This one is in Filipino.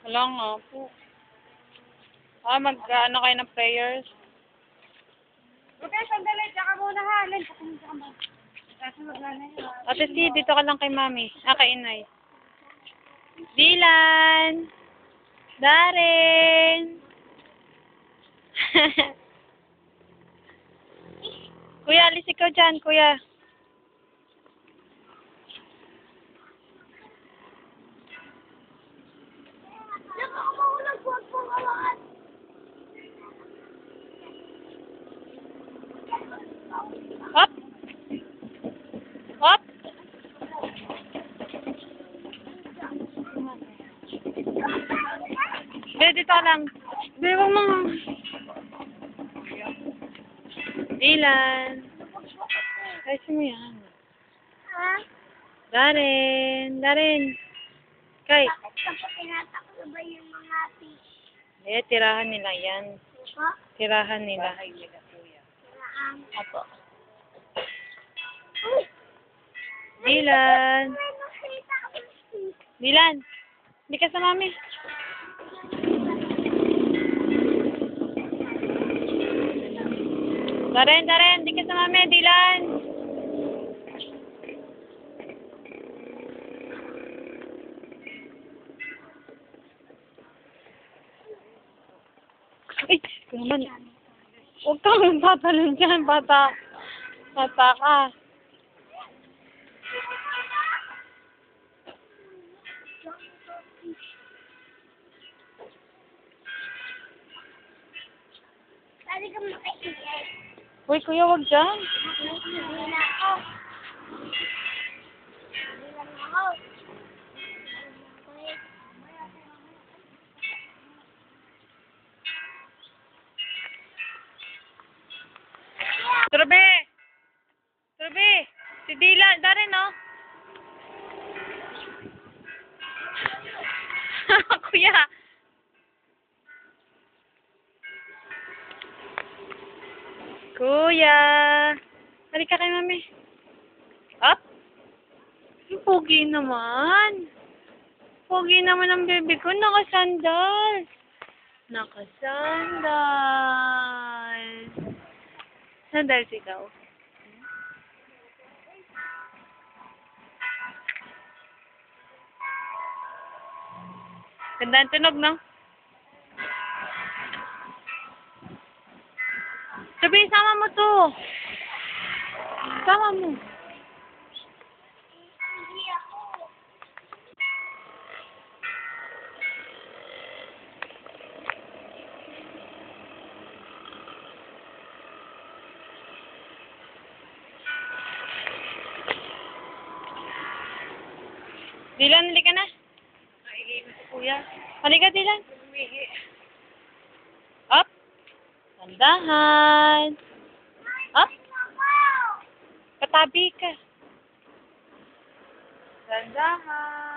Wala nga po. Mag-ano kayo ng prayers? Okay, sandali. Tsaka muna ha. Len, tsaka muna. Ate si, dito ka lang kay mami. Kay inay. Dylan! Darren! Kuya, alis ikaw dyan, kuya. Hop! Hop! Dito lang. Wag mo. Dylan. Ayos mo yan. Ha? Darren. Kay. Kapag tinataklo ba yung mga fish? Tirahan nila yan. Ha? Tirahan nila. Saan? Apo. Uy! Dylan. May nakita akong fish. Dylan. Hindi ka sa mami. Darren. Hindi ka sa mami. Dylan. Ay, naman. Huwag kang tatalon dyan, bata. Bata ka. Pwede ka makaingay. Uy, kuya, huwag dyan. Hindi na ako. Hindi lang ako. Truby! Si Dylan. Darren, no? Kuya. Kuya. Halika kay mami. Up. Pogi naman. Pogi naman ang baby ko. Nakasandal. Sandal sigaw. Ganda ang tunog, no? Sabi, sama mo to. Sama mo. Hindi ako. Dylan, halika na. Kuya. Halika, Dylan. Up. Tandahan. Up. Katabi ka. Tandahan.